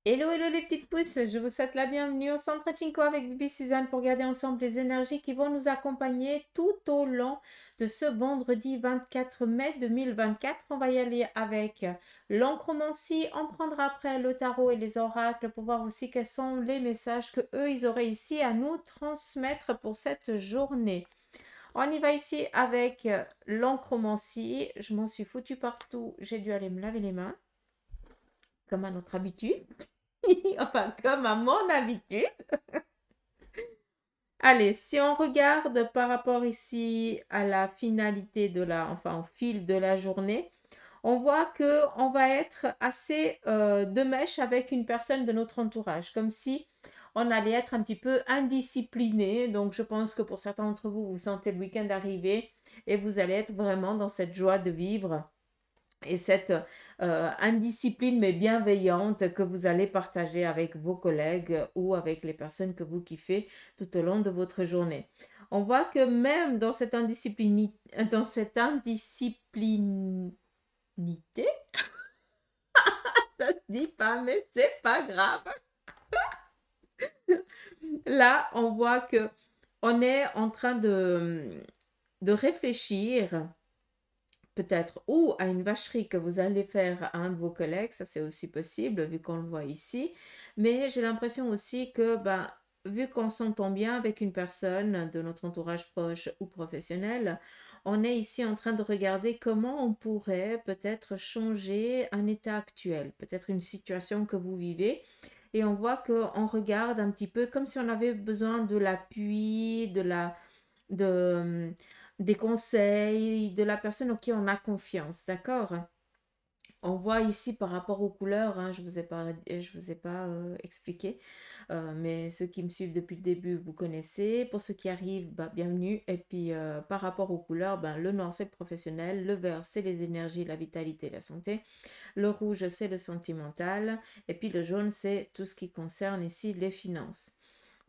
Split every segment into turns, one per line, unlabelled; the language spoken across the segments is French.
Hello, hello les petites pousses, je vous souhaite la bienvenue au Centre Chinko avec Bibi Suzanne pour garder ensemble les énergies qui vont nous accompagner tout au long de ce vendredi 24 mai 2024. On va y aller avec l'encromancie, on prendra après le tarot et les oracles pour voir aussi quels sont les messages que eux ils auraient ici à nous transmettre pour cette journée. On y va ici avec l'encromancie, je m'en suis foutu partout, j'ai dû aller me laver les mains comme à notre habitude. Enfin, comme à mon habitude. Allez, si on regarde par rapport ici à la finalité de enfin, au fil de la journée, on voit que on va être assez de mèche avec une personne de notre entourage, comme si on allait être un petit peu indiscipliné. Donc, je pense que pour certains d'entre vous, vous sentez le week-end arriver et vous allez être vraiment dans cette joie de vivre et cette indiscipline mais bienveillante que vous allez partager avec vos collègues ou avec les personnes que vous kiffez tout au long de votre journée. On voit que même dans cette indisciplinité, ça se dit pas, mais c'est pas grave. Là, on voit que on est en train de réfléchir peut-être ou à une vacherie que vous allez faire à un de vos collègues, ça c'est aussi possible vu qu'on le voit ici, mais j'ai l'impression aussi que ben, vu qu'on s'entend bien avec une personne de notre entourage proche ou professionnel, on est ici en train de regarder comment on pourrait peut-être changer un état actuel, peut-être une situation que vous vivez. Et on voit qu'on regarde un petit peu comme si on avait besoin de l'appui, de, des conseils de la personne en qui on a confiance, d'accord? On voit ici par rapport aux couleurs, hein, je vous ai pas expliqué, mais ceux qui me suivent depuis le début, vous connaissez. Pour ceux qui arrivent, bah, bienvenue. Et puis par rapport aux couleurs, ben, le noir c'est le professionnel, le vert c'est les énergies, la vitalité, la santé, le rouge c'est le sentimental, et puis le jaune c'est tout ce qui concerne ici les finances.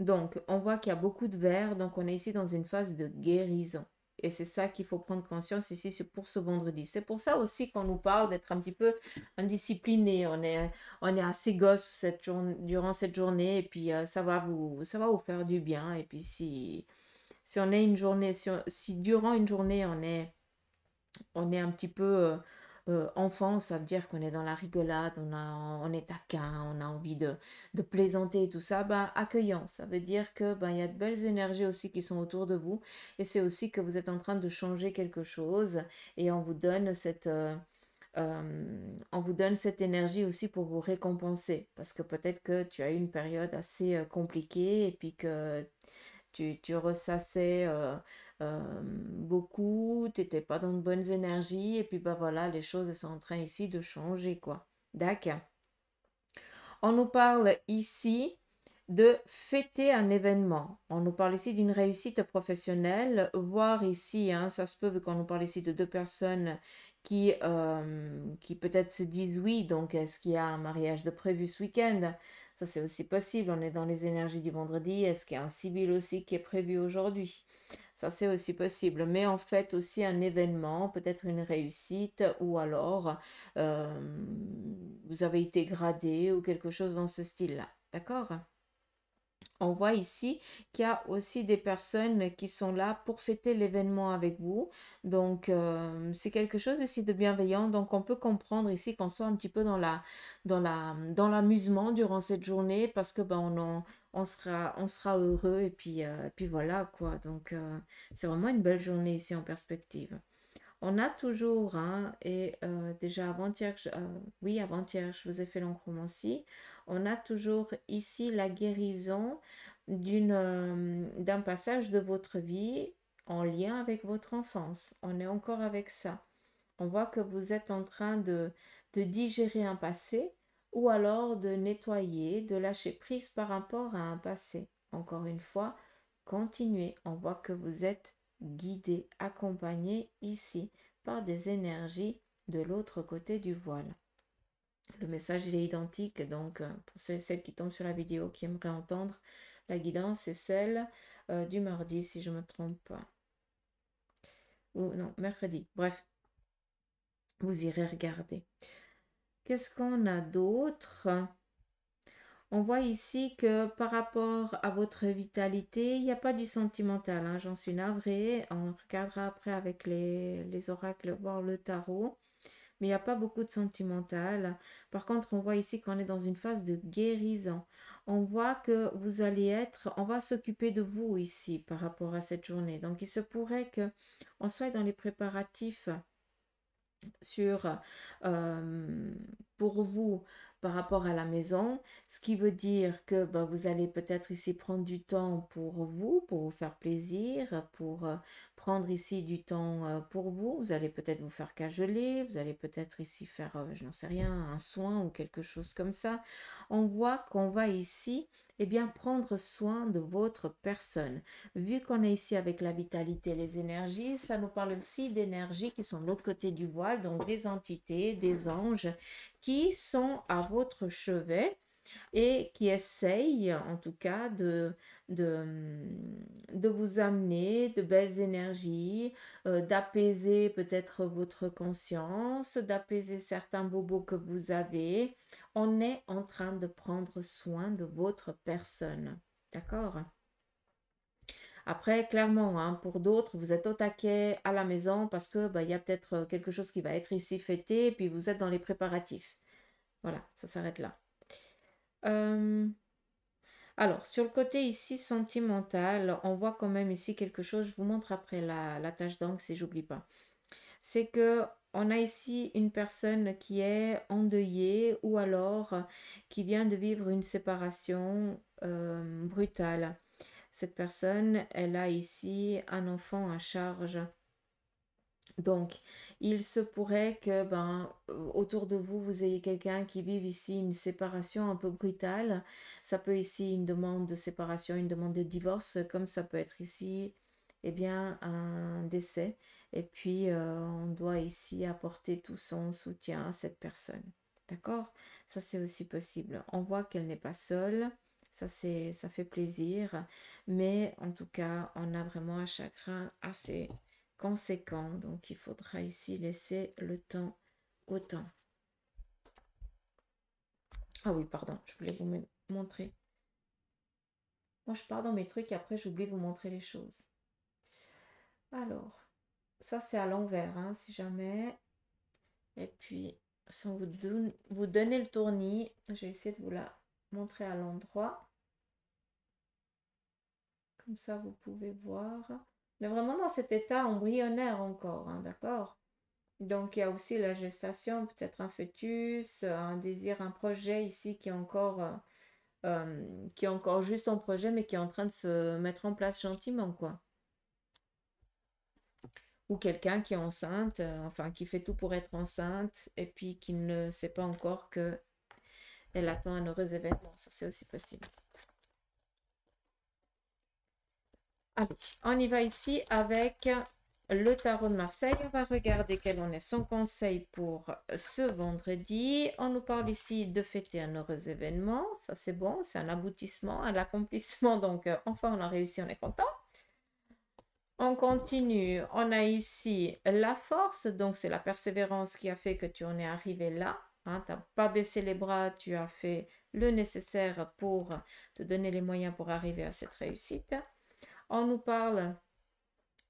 Donc, on voit qu'il y a beaucoup de vert, donc on est ici dans une phase de guérison. Et c'est ça qu'il faut prendre conscience ici c'est pour ce vendredi. C'est pour ça aussi qu'on nous parle d'être un petit peu indiscipliné. On est assez gosse durant cette journée et puis ça va vous faire du bien. Et puis si on est une journée, si durant une journée on est un petit peu enfant, ça veut dire qu'on est dans la rigolade, on est taquin, on a envie de plaisanter et tout ça, ben, accueillant. Ça veut dire que ben, il y a de belles énergies aussi qui sont autour de vous et c'est aussi que vous êtes en train de changer quelque chose et on vous donne cette énergie aussi pour vous récompenser parce que peut-être que tu as eu une période assez compliquée et puis que tu ressassais beaucoup, tu n'étais pas dans de bonnes énergies, et puis bah voilà, les choses elles sont en train ici de changer, quoi. D'accord. On nous parle ici de fêter un événement. On nous parle ici d'une réussite professionnelle, voire ici, hein, ça se peut, vu qu'on nous parle ici de deux personnes qui peut-être se disent oui, donc est-ce qu'il y a un mariage de prévu ce week-end? Ça c'est aussi possible, on est dans les énergies du vendredi, est-ce qu'il y a un civil aussi qui est prévu aujourd'hui? Ça c'est aussi possible, mais en fait aussi un événement, peut-être une réussite, ou alors euh, vous avez été gradé ou quelque chose dans ce style-là. D'accord? On voit ici qu'il y a aussi des personnes qui sont là pour fêter l'événement avec vous. Donc, c'est quelque chose ici de bienveillant. Donc, on peut comprendre ici qu'on soit un petit peu dans l'amusement durant cette journée parce que ben, on sera heureux et puis voilà quoi. Donc, c'est vraiment une belle journée ici en perspective. On a toujours, hein, et déjà avant-hier, oui, avant-hier, je vous ai fait l'oncromancie. On a toujours ici la guérison d'un passage de votre vie en lien avec votre enfance. On est encore avec ça. On voit que vous êtes en train de digérer un passé ou alors de nettoyer, de lâcher prise par rapport à un passé. Encore une fois, continuez. On voit que vous êtes guidé, accompagné ici par des énergies de l'autre côté du voile. Le message il est identique, donc pour ceux et celles qui tombent sur la vidéo qui aimeraient entendre, la guidance c'est celle du mardi si je ne me trompe pas. Ou non, mercredi. Bref, vous irez regarder. Qu'est-ce qu'on a d'autre? On voit ici que par rapport à votre vitalité, il n'y a pas du sentimental, hein, j'en suis navrée. On regardera après avec les oracles, voir le tarot. Mais il n'y a pas beaucoup de sentimental. Par contre, on voit ici qu'on est dans une phase de guérison. On voit que vous allez être, on va s'occuper de vous ici par rapport à cette journée. Donc, il se pourrait que on soit dans les préparatifs sur pour vous par rapport à la maison, ce qui veut dire que ben, vous allez peut-être ici prendre du temps pour vous faire plaisir, pour prendre ici du temps pour vous. Vous allez peut-être vous faire cajoler, vous allez peut-être ici faire, je n'en sais rien, un soin ou quelque chose comme ça. On voit qu'on va ici eh bien, prendre soin de votre personne. Vu qu'on est ici avec la vitalité, les énergies, ça nous parle aussi d'énergies qui sont de l'autre côté du voile, donc des entités, des anges qui sont à votre chevet et qui essayent en tout cas de, de vous amener de belles énergies, d'apaiser peut-être votre conscience, d'apaiser certains bobos que vous avez. On est en train de prendre soin de votre personne. D'accord? Après, clairement, hein, pour d'autres, vous êtes au taquet à la maison parce que bah, il y a peut-être quelque chose qui va être ici fêté, et puis vous êtes dans les préparatifs. Voilà, ça s'arrête là. Euh, alors, sur le côté ici sentimental, on voit quand même ici quelque chose. Je vous montre après la tâche d'encre si j'oublie pas. C'est que on a ici une personne qui est endeuillée ou alors qui vient de vivre une séparation brutale. Cette personne, elle a ici un enfant à charge. Donc, il se pourrait que ben, autour de vous, vous ayez quelqu'un qui vive ici une séparation un peu brutale. Ça peut ici une demande de séparation, une demande de divorce, comme ça peut être ici, eh bien, un décès. Et puis, on doit ici apporter tout son soutien à cette personne. D'accord? Ça, c'est aussi possible. On voit qu'elle n'est pas seule. Ça fait plaisir. Mais en tout cas, on a vraiment un chagrin assez conséquent. Donc, il faudra ici laisser le temps au temps. Ah oui, pardon, je voulais vous montrer. Moi, je pars dans mes trucs et après, j'oublie de vous montrer les choses. Alors, ça, c'est à l'envers, hein, si jamais. Et puis, si on vous donnez le tournis, je vais essayer de vous la montrer à l'endroit. Comme ça, vous pouvez voir. Mais vraiment dans cet état embryonnaire encore, hein, d'accord? Donc, il y a aussi la gestation, peut-être un fœtus, un désir, un projet ici qui est encore juste en projet, mais qui est en train de se mettre en place gentiment, quoi. Ou quelqu'un qui est enceinte, enfin, qui fait tout pour être enceinte, et puis qui ne sait pas encore que elle attend un heureux événement. Ça, c'est aussi possible. Allez, on y va ici avec le tarot de Marseille. On va regarder quel en est son conseil pour ce vendredi. On nous parle ici de fêter un heureux événement. Ça, c'est bon, c'est un aboutissement, un accomplissement. Donc, enfin, on a réussi, on est content. On continue. On a ici la force. Donc, c'est la persévérance qui a fait que tu en es arrivé là. Hein, tu n'as pas baissé les bras, tu as fait le nécessaire pour te donner les moyens pour arriver à cette réussite. On nous parle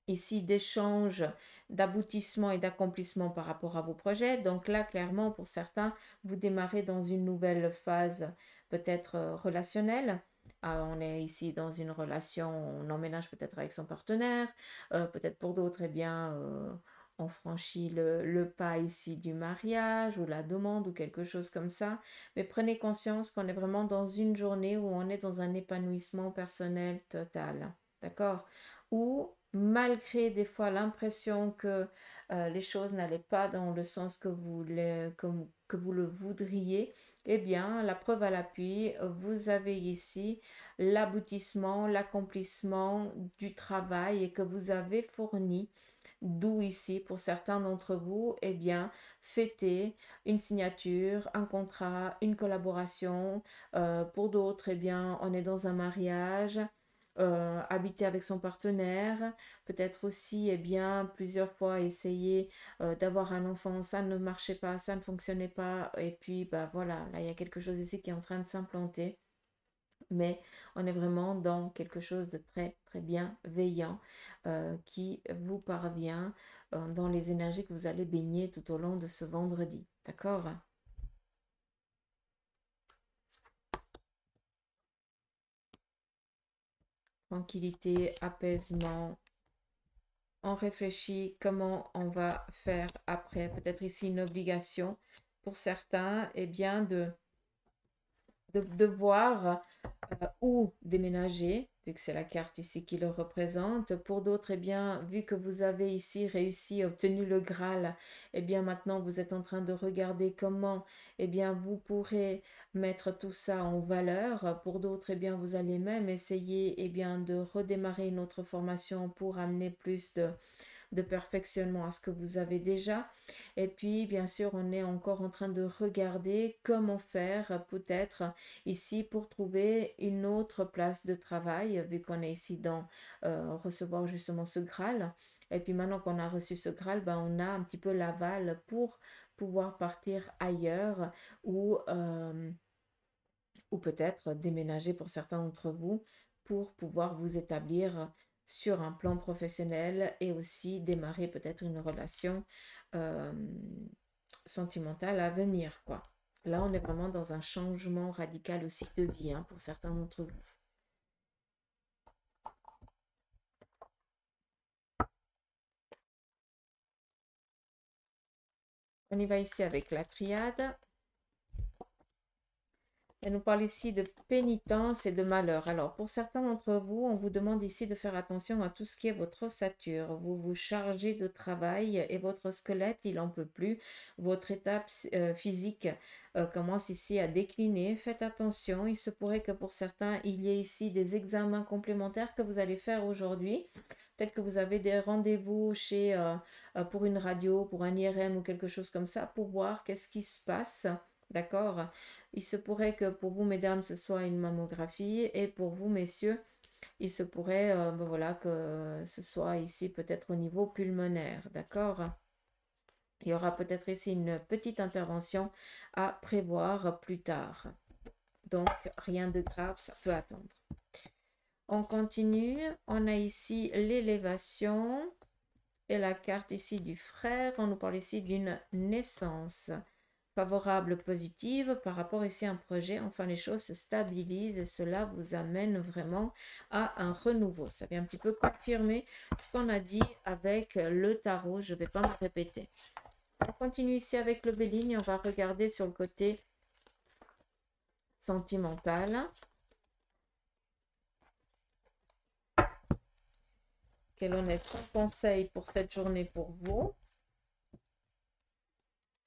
ici d'échanges, d'aboutissement et d'accomplissement par rapport à vos projets. Donc là, clairement, pour certains, vous démarrez dans une nouvelle phase peut-être relationnelle. On est ici dans une relation, on emménage peut-être avec son partenaire. Peut-être pour d'autres, eh bien, on franchit le pas ici du mariage ou la demande ou quelque chose comme ça. Mais prenez conscience qu'on est vraiment dans une journée où on est dans un épanouissement personnel total. D'accord? Ou malgré des fois l'impression que les choses n'allaient pas dans le sens que vous le voudriez, eh bien, la preuve à l'appui, vous avez ici l'aboutissement, l'accomplissement du travail et que vous avez fourni. D'où ici, pour certains d'entre vous, eh bien, fêter une signature, un contrat, une collaboration. Pour d'autres, eh bien, on est dans un mariage, habiter avec son partenaire, peut-être aussi, eh bien, plusieurs fois essayer d'avoir un enfant, ça ne marchait pas, ça ne fonctionnait pas, et puis, bah voilà, là, il y a quelque chose ici qui est en train de s'implanter. Mais on est vraiment dans quelque chose de très, très bienveillant qui vous parvient dans les énergies que vous allez baigner tout au long de ce vendredi. D'accord? Tranquillité, apaisement. On réfléchit comment on va faire après. Peut-être ici une obligation pour certains, eh bien, de voir où déménager, vu que c'est la carte ici qui le représente. Pour d'autres, eh bien, vu que vous avez ici réussi, obtenu le Graal, eh bien, maintenant, vous êtes en train de regarder comment, eh bien, vous pourrez mettre tout ça en valeur. Pour d'autres, eh bien, vous allez même essayer, eh bien, de redémarrer une autre formation pour amener plus de perfectionnement à ce que vous avez déjà. Et puis, bien sûr, on est encore en train de regarder comment faire peut-être ici pour trouver une autre place de travail, vu qu'on est ici dans recevoir justement ce Graal. Et puis maintenant qu'on a reçu ce Graal, ben, on a un petit peu l'aval pour pouvoir partir ailleurs ou peut-être déménager pour certains d'entre vous pour pouvoir vous établir sur un plan professionnel et aussi démarrer peut-être une relation euh, sentimentale à venir, quoi. Là, on est vraiment dans un changement radical aussi de vie hein, pour certains d'entre vous. On y va ici avec la triade. Elle nous parle ici de pénitence et de malheur. Alors, pour certains d'entre vous, on vous demande ici de faire attention à tout ce qui est votre ossature. Vous vous chargez de travail et votre squelette, il n'en peut plus. Votre état physique commence ici à décliner. Faites attention. Il se pourrait que pour certains, il y ait ici des examens complémentaires que vous allez faire aujourd'hui. Peut-être que vous avez des rendez-vous pour une radio, pour un IRM ou quelque chose comme ça, pour voir qu'est-ce qui se passe. D'accord? Il se pourrait que pour vous, mesdames, ce soit une mammographie et pour vous, messieurs, il se pourrait ben voilà, que ce soit ici peut-être au niveau pulmonaire. D'accord? Il y aura peut-être ici une petite intervention à prévoir plus tard. Donc, rien de grave, ça peut attendre. On continue. On a ici l'élévation et la carte ici du frère. On nous parle ici d'une naissance favorable, positive par rapport ici à un projet. Enfin, les choses se stabilisent et cela vous amène vraiment à un renouveau. Ça vient un petit peu confirmer ce qu'on a dit avec le tarot. Je ne vais pas me répéter. On continue ici avec le Béligne. On va regarder sur le côté sentimental. Quel en est son conseil pour cette journée pour vous?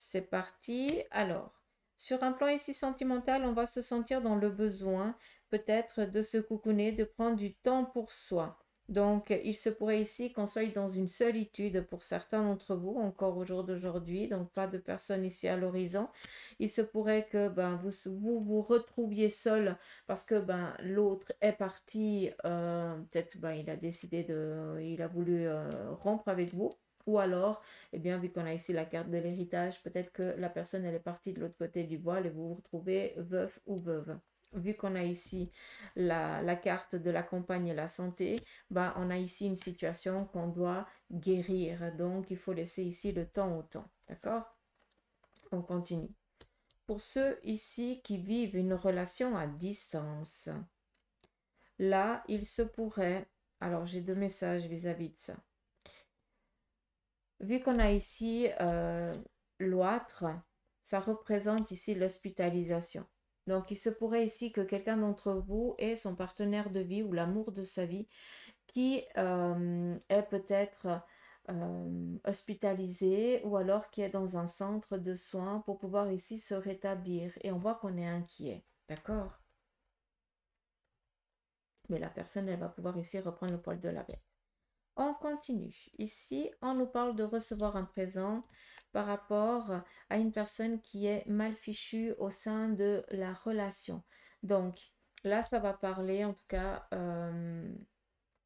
C'est parti. Alors, sur un plan ici sentimental, on va se sentir dans le besoin peut-être de se coucouner, de prendre du temps pour soi. Donc, il se pourrait ici qu'on soit dans une solitude pour certains d'entre vous, encore au jour d'aujourd'hui, donc pas de personnes ici à l'horizon. Il se pourrait que ben, vous retrouviez seul parce que ben, l'autre est parti, peut-être ben, il a voulu rompre avec vous. Ou alors, eh bien, vu qu'on a ici la carte de l'héritage, peut-être que la personne, elle est partie de l'autre côté du voile et vous vous retrouvez veuf ou veuve. Vu qu'on a ici la carte de la compagne et la santé, bah, on a ici une situation qu'on doit guérir. Donc, il faut laisser ici le temps au temps. D'accord? On continue. Pour ceux ici qui vivent une relation à distance, là, il se pourrait... Alors, j'ai deux messages vis-à-vis de ça. Vu qu'on a ici l'oître, ça représente ici l'hospitalisation. Donc, il se pourrait ici que quelqu'un d'entre vous ait son partenaire de vie ou l'amour de sa vie qui est peut-être hospitalisé ou alors qui est dans un centre de soins pour pouvoir ici se rétablir. Et on voit qu'on est inquiet. D'accord? Mais la personne, elle va pouvoir ici reprendre le poil de la bête. On continue. Ici, on nous parle de recevoir un présent par rapport à une personne qui est mal fichue au sein de la relation. Donc, là, ça va parler, en tout cas,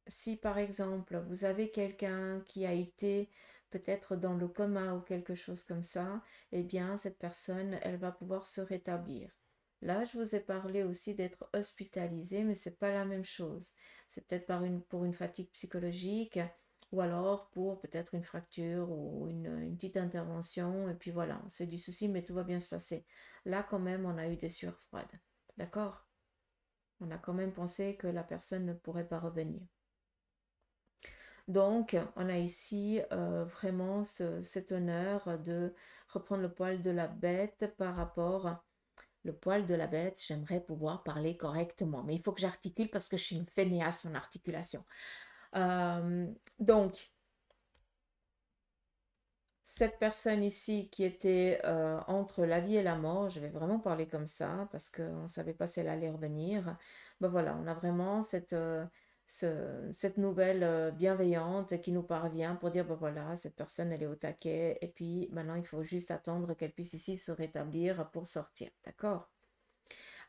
si par exemple, vous avez quelqu'un qui a été peut-être dans le coma ou quelque chose comme ça, eh bien, cette personne, elle va pouvoir se rétablir. Là, je vous ai parlé aussi d'être hospitalisé, mais c'est pas la même chose. C'est peut-être pour une fatigue psychologique ou alors pour peut-être une fracture ou une petite intervention. Et puis voilà, on se fait du souci, mais tout va bien se passer. Là, quand même, on a eu des sueurs froides. D'accord? On a quand même pensé que la personne ne pourrait pas revenir. Donc, on a ici vraiment cet honneur de reprendre le poil de la bête par rapport le poil de la bête. J'aimerais pouvoir parler correctement, mais il faut que j'articule parce que je suis une fainéasse en articulation. Donc, cette personne ici qui était entre la vie et la mort, je vais vraiment parler comme ça parce qu'on ne savait pas si elle allait revenir. Ben voilà, on a vraiment cette nouvelle bienveillante qui nous parvient pour dire, ben voilà, cette personne, elle est au taquet et puis maintenant, il faut juste attendre qu'elle puisse ici se rétablir pour sortir. D'accord?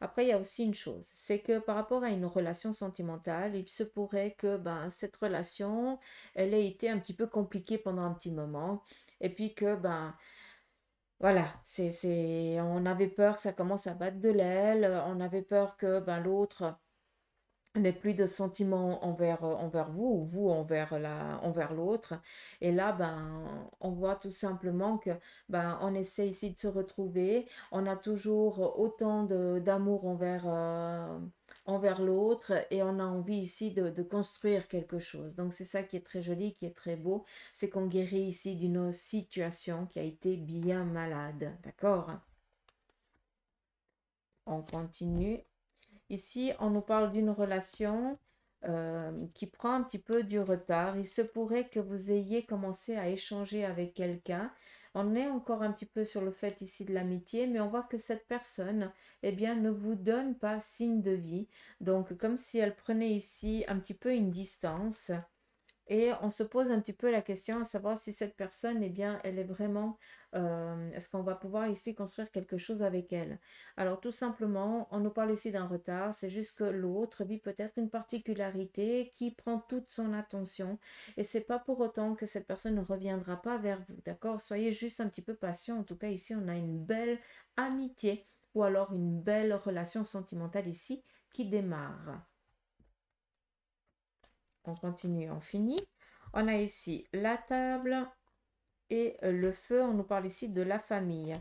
Après, il y a aussi une chose, c'est que par rapport à une relation sentimentale, il se pourrait que ben, cette relation, elle ait été un petit peu compliquée pendant un petit moment. Et puis que, ben, voilà, on avait peur que ça commence à battre de l'aile, on avait peur que ben, l'autre n'ait plus de sentiments envers vous ou vous envers l'autre. Et là, ben, on voit tout simplement que ben, on essaie ici de se retrouver. On a toujours autant d'amour envers l'autre et on a envie ici de construire quelque chose. Donc, c'est ça qui est très joli, qui est très beau. C'est qu'on guérit ici d'une situation qui a été bien malade. D'accord? On continue. Ici, on nous parle d'une relation qui prend un petit peu du retard. Il se pourrait que vous ayez commencé à échanger avec quelqu'un. On est encore un petit peu sur le fait ici de l'amitié, mais on voit que cette personne, eh bien, ne vous donne pas signe de vie. Donc, comme si elle prenait ici un petit peu une distance. Et on se pose un petit peu la question à savoir si cette personne, eh bien, elle est vraiment, est-ce qu'on va pouvoir ici construire quelque chose avec elle? Alors, tout simplement, on nous parle ici d'un retard, c'est juste que l'autre vit peut-être une particularité qui prend toute son attention et c'est pas pour autant que cette personne ne reviendra pas vers vous, d'accord? Soyez juste un petit peu patient. En tout cas, ici, on a une belle amitié ou alors une belle relation sentimentale ici qui démarre. On continue, on finit. On a ici la table et le feu. On nous parle ici de la famille.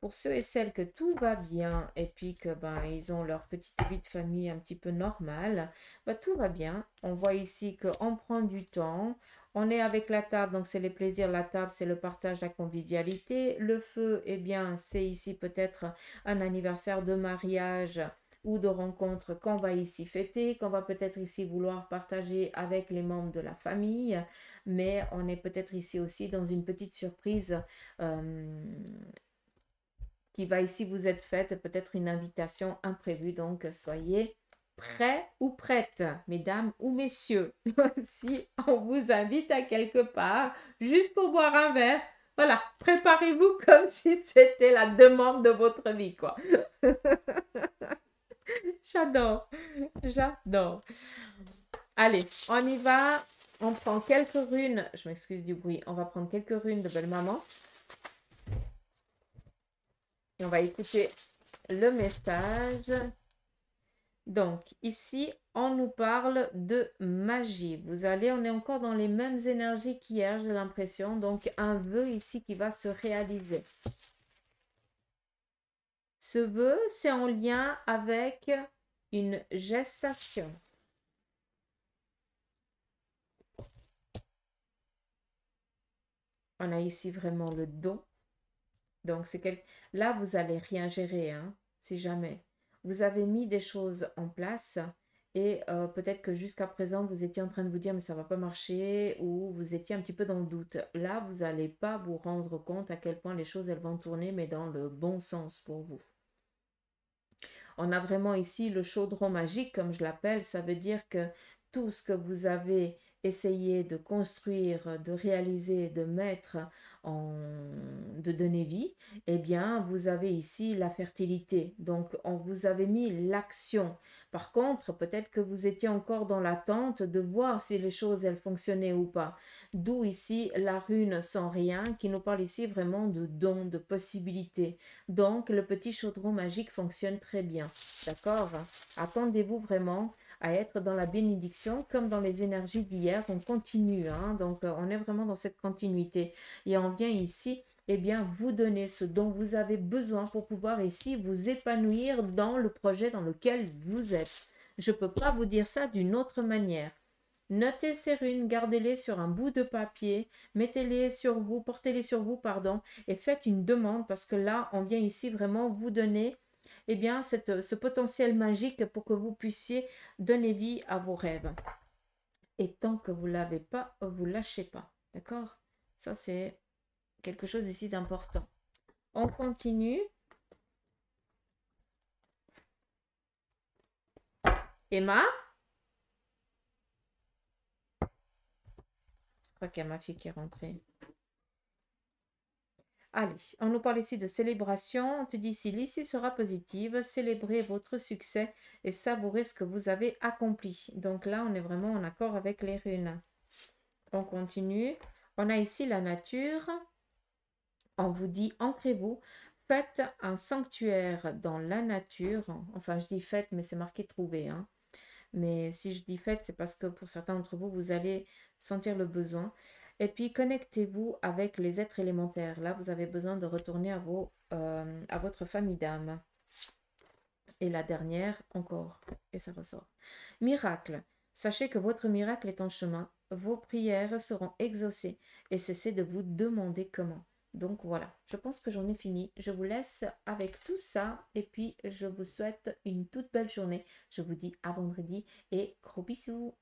Pour ceux et celles que tout va bien et puis que ben ils ont leur petite vie de famille un petit peu normale, ben, tout va bien. On voit ici qu'on prend du temps. On est avec la table, donc c'est les plaisirs. La table, c'est le partage, la convivialité. Le feu, eh bien, c'est ici peut-être un anniversaire de mariage ou de rencontre qu'on va ici fêter, qu'on va peut-être ici vouloir partager avec les membres de la famille, mais on est peut-être ici aussi dans une petite surprise qui va ici vous être faite, peut-être une invitation imprévue, donc soyez prêts ou prêtes, mesdames ou messieurs. Si on vous invite à quelque part, juste pour boire un verre, voilà, préparez-vous comme si c'était la demande de votre vie, quoi. J'adore, j'adore. Allez, on y va. On prend quelques runes. Je m'excuse du bruit. On va prendre quelques runes de belle maman. Et on va écouter le message. Donc, ici, on nous parle de magie. On est encore dans les mêmes énergies qu'hier, j'ai l'impression. Donc, un vœu ici qui va se réaliser. Ce vœu, c'est en lien avec une gestation. On a ici vraiment le don. Donc, là, vous n'allez rien gérer, hein, si jamais. Vous avez mis des choses en place et peut-être que jusqu'à présent, vous étiez en train de vous dire, mais ça ne va pas marcher ou vous étiez un petit peu dans le doute. Là, vous n'allez pas vous rendre compte à quel point les choses, elles vont tourner, mais dans le bon sens pour vous. On a vraiment ici le chaudron magique, comme je l'appelle. Ça veut dire que tout ce que vous avez essayez de construire, de réaliser, de mettre de donner vie, eh bien, vous avez ici la fertilité. Donc, on vous avait mis l'action. Par contre, peut-être que vous étiez encore dans l'attente de voir si les choses, elles fonctionnaient ou pas. D'où ici la rune sans rien qui nous parle ici vraiment de dons, de possibilités. Donc, le petit chaudron magique fonctionne très bien. D'accord? Attendez-vous vraiment à être dans la bénédiction comme dans les énergies d'hier. On continue, hein? Donc, on est vraiment dans cette continuité. Et on vient ici, eh bien, vous donner ce dont vous avez besoin pour pouvoir ici vous épanouir dans le projet dans lequel vous êtes. Je ne peux pas vous dire ça d'une autre manière. Notez ces runes, gardez-les sur un bout de papier, mettez-les sur vous, portez-les sur vous, pardon, et faites une demande parce que là, on vient ici vraiment vous donner eh bien, ce potentiel magique pour que vous puissiez donner vie à vos rêves. Et tant que vous ne l'avez pas, vous ne lâchez pas. D'accord? Ça, c'est quelque chose ici d'important. On continue. Emma? Je crois qu'il y a ma fille qui est rentrée. Allez, on nous parle ici de célébration. On te dit ici, l'issue sera positive. Célébrez votre succès et savourez ce que vous avez accompli. Donc là, on est vraiment en accord avec les runes. On continue. On a ici la nature. On vous dit, ancrez-vous. Faites un sanctuaire dans la nature. Enfin, je dis faites, mais c'est marqué trouver, hein. Mais si je dis faites, c'est parce que pour certains d'entre vous, vous allez sentir le besoin. Et puis, connectez-vous avec les êtres élémentaires. Là, vous avez besoin de retourner à votre famille d'âme. Et la dernière, encore. Et ça ressort. Miracle. Sachez que votre miracle est en chemin. Vos prières seront exaucées. Et cessez de vous demander comment. Donc voilà, je pense que j'en ai fini. Je vous laisse avec tout ça et puis je vous souhaite une toute belle journée. Je vous dis à vendredi et gros bisous.